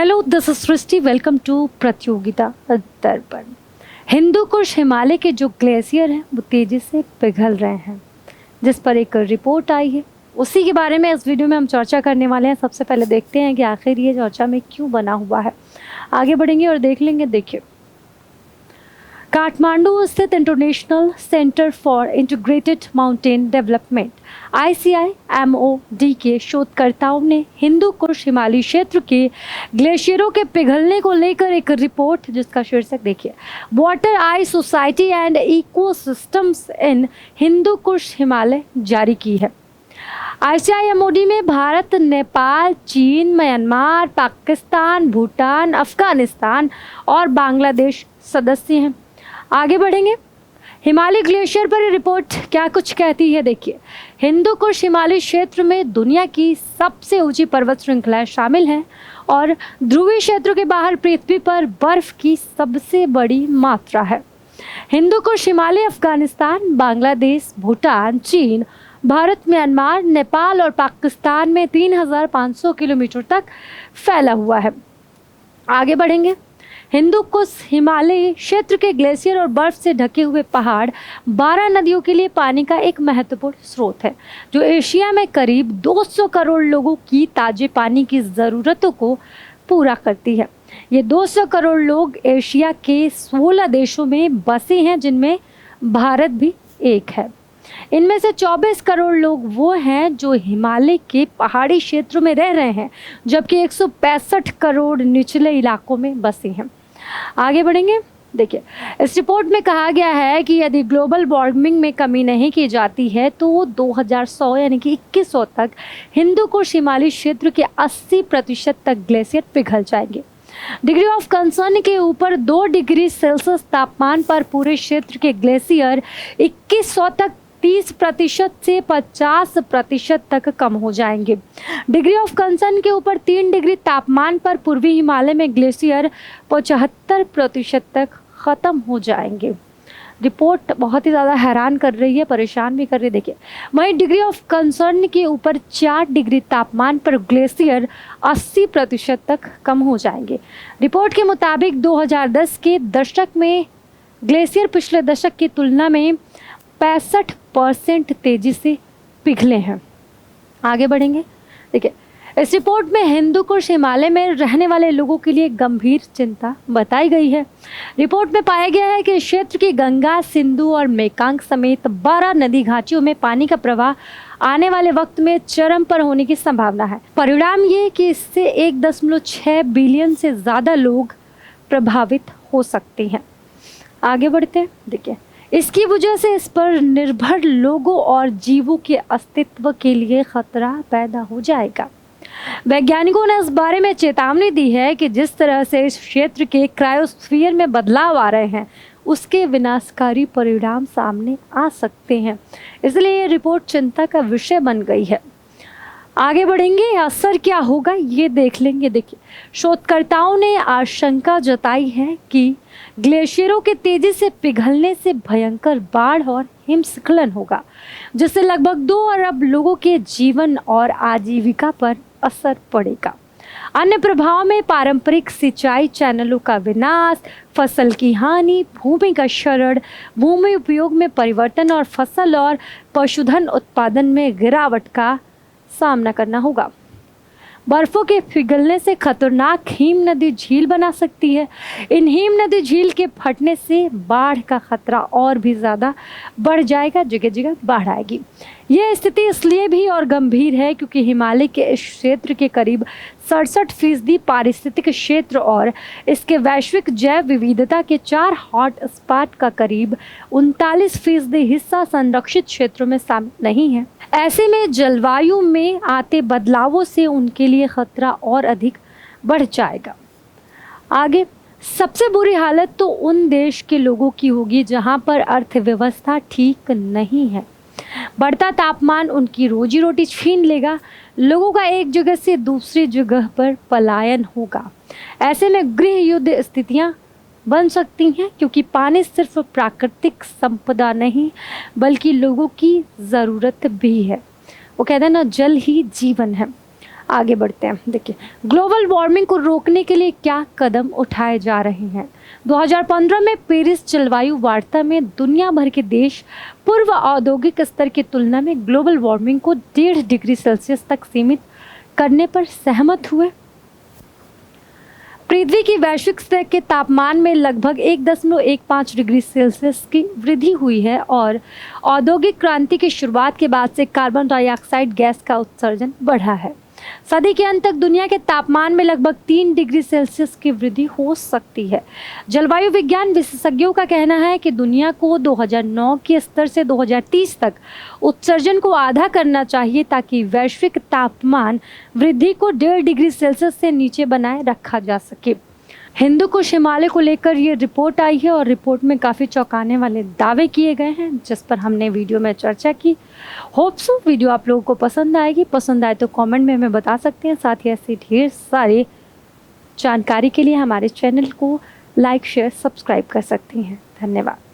Hello, this is Srishti. Welcome to Pratiyogita Darpan. Hindu Kush Himalaya के जो glacier हैं वो तेजी से पिघल रहे हैं, जिस पर एक रिपोर्ट आई है। उसी के बारे में इस वीडियो में हम चर्चा करने वाले हैं। सबसे पहले देखते हैं कि आखिर ये चर्चा में क्यों बना हुआ है। आगे बढ़ेंगे और देख लेंगे। देखिए, काठमांडू स्थित international centre for integrated mountain development ICIMOD के शोधकर्ताओं ने हिंदू कुश हिमालयी क्षेत्र के ग्लेशियरों के पिघलने को लेकर एक रिपोर्ट, जिसका शीर्षक देखिए, water ice society and ecosystems in Hindu Kush Himalaya, जारी की है। ICIMOD में भारत, नेपाल, चीन, म्यांमार, पाकिस्तान, भूटान, अफगानिस्तान और बांग्लादेश सदस्य हैं। आगे बढ़ेंगे। हिमालय ग्लेशियर पर रिपोर्ट क्या कुछ कहती है, देखिए। हिंदू कुश हिमालय क्षेत्र में दुनिया की सबसे ऊंची पर्वत श्रृंखलाएं शामिल हैं और ध्रुवीय क्षेत्र के बाहर पृथ्वी पर बर्फ की सबसे बड़ी मात्रा है। हिंदू कुश हिमालय अफगानिस्तान, बांग्लादेश, भूटान, चीन, भारत, म्यांमार, नेपाल और पाकिस्तान में 3500 किलोमीटर तक फैला हुआ है। आगे बढ़ेंगे। हिंदू कुश हिमालयी क्षेत्र के ग्लेशियर और बर्फ से ढके हुए पहाड़ 12 नदियों के लिए पानी का एक महत्वपूर्ण स्रोत है, जो एशिया में करीब 200 करोड़ लोगों की ताजे पानी की ज़रूरतों को पूरा करती है। ये 200 करोड़ लोग एशिया के 16 देशों में बसे हैं, जिनमें भारत भी एक है। इनमें से 24 करोड़ लोग वो हैं जो हिमालय के पहाड़ी क्षेत्रों में रह रहे हैं, जबकि 165 करोड़ निचले इलाकों में बसे हैं। आगे बढ़ेंगे। देखिए, इस रिपोर्ट में कहा गया है कि यदि ग्लोबल वार्मिंग में कमी नहीं की जाती है तो 2100 यानी कि 2100 तक हिंदू कुश हिमालयी क्षेत्र के 80% तक ग्लेशियर पिघल जाएंगे। डिग्री ऑफ कंसर्न के ऊपर 2 डिग्री सेल्सियस तापमान पर पूरे क्षेत्र के ग्लेशियर 2100 तक 30% से 50% तक कम हो जाएंगे। डिग्री ऑफ कंसर्न के ऊपर 3 डिग्री तापमान पर पूर्वी हिमालय में ग्लेशियर 75% तक ख़त्म हो जाएंगे। रिपोर्ट बहुत ही ज़्यादा हैरान कर रही है, परेशान भी कर रही है। देखिए, वहीं डिग्री ऑफ कंसर्न के ऊपर 4 डिग्री तापमान पर ग्लेशियर 80% तक कम हो जाएंगे। रिपोर्ट के मुताबिक 2010 के दशक में ग्लेशियर पिछले दशक की तुलना में 65% तेजी से पिघले हैं। आगे बढ़ेंगे। देखिए, इस रिपोर्ट में हिंदू कुश हिमालय में रहने वाले लोगों के लिए गंभीर चिंता बताई गई है। रिपोर्ट में पाया गया है कि क्षेत्र की गंगा, सिंधु और मेकांग समेत 12 नदी घाटियों में पानी का प्रवाह आने वाले वक्त में चरम पर होने की संभावना है। परिणाम ये कि इससे 1.6 बिलियन से ज़्यादा लोग प्रभावित हो सकते हैं। आगे बढ़ते हैं। देखिए, इसकी वजह से इस पर निर्भर लोगों और जीवों के अस्तित्व के लिए खतरा पैदा हो जाएगा। वैज्ञानिकों ने इस बारे में चेतावनी दी है कि जिस तरह से इस क्षेत्र के क्रायोस्फीयर में बदलाव आ रहे हैं, उसके विनाशकारी परिणाम सामने आ सकते हैं। इसलिए ये रिपोर्ट चिंता का विषय बन गई है। आगे बढ़ेंगे। असर क्या होगा ये देख लेंगे। देखिए, शोधकर्ताओं ने आशंका जताई है कि ग्लेशियरों के तेजी से पिघलने से भयंकर बाढ़ और हिमस्खलन होगा, जिससे लगभग 2 अरब लोगों के जीवन और आजीविका पर असर पड़ेगा। अन्य प्रभाव में पारंपरिक सिंचाई चैनलों का विनाश, फसल की हानि, भूमि का क्षरण, भूमि उपयोग में परिवर्तन और फसल और पशुधन उत्पादन में गिरावट का सामना करना होगा। बर्फों के पिघलने से खतरनाक हिम नदी झील बना सकती है। इन हिम नदी झील के फटने से बाढ़ का खतरा और भी ज़्यादा बढ़ जाएगा, जगह जगह बाढ़ आएगी। यह स्थिति इसलिए भी और गंभीर है क्योंकि हिमालय के इस क्षेत्र के करीब 67% पारिस्थितिक क्षेत्र और इसके वैश्विक जैव विविधता के 4 हॉट स्पॉट का करीब 39% हिस्सा संरक्षित क्षेत्रों में शामिल नहीं है। ऐसे में जलवायु में आते बदलावों से उनके लिए खतरा और अधिक बढ़ जाएगा। आगे, सबसे बुरी हालत तो उन देश के लोगों की होगी जहां पर अर्थव्यवस्था ठीक नहीं है। बढ़ता तापमान उनकी रोजी रोटी छीन लेगा। लोगों का एक जगह से दूसरी जगह पर पलायन होगा। ऐसे में गृह युद्ध स्थितियां बन सकती हैं, क्योंकि पानी सिर्फ प्राकृतिक संपदा नहीं बल्कि लोगों की ज़रूरत भी है। वो कहते हैं ना, जल ही जीवन है। आगे बढ़ते हैं। देखिए, ग्लोबल वार्मिंग को रोकने के लिए क्या कदम उठाए जा रहे हैं। 2015 में पेरिस जलवायु वार्ता में दुनिया भर के देश पूर्व औद्योगिक स्तर की तुलना में ग्लोबल वार्मिंग को 1.5 डिग्री सेल्सियस तक सीमित करने पर सहमत हुए। पृथ्वी की वैश्विक स्तर के तापमान में लगभग 1.15 डिग्री सेल्सियस की वृद्धि हुई है और औद्योगिक क्रांति की शुरुआत के बाद से कार्बन डाइऑक्साइड गैस का उत्सर्जन बढ़ा है। सदी के अंत तक दुनिया के तापमान में लगभग 3 डिग्री सेल्सियस की वृद्धि हो सकती है। जलवायु विज्ञान विशेषज्ञों का कहना है कि दुनिया को 2009 के स्तर से 2030 तक उत्सर्जन को आधा करना चाहिए ताकि वैश्विक तापमान वृद्धि को 1.5 डिग्री सेल्सियस से नीचे बनाए रखा जा सके। हिंदू कुश हिमालय को लेकर ये रिपोर्ट आई है और रिपोर्ट में काफ़ी चौंकाने वाले दावे किए गए हैं जिस पर हमने वीडियो में चर्चा की। होप सो वीडियो आप लोगों को पसंद आएगी। पसंद आए तो कमेंट में हमें बता सकते हैं। साथ ही ऐसी ढेर सारी जानकारी के लिए हमारे चैनल को लाइक शेयर सब्सक्राइब कर सकती हैं। धन्यवाद।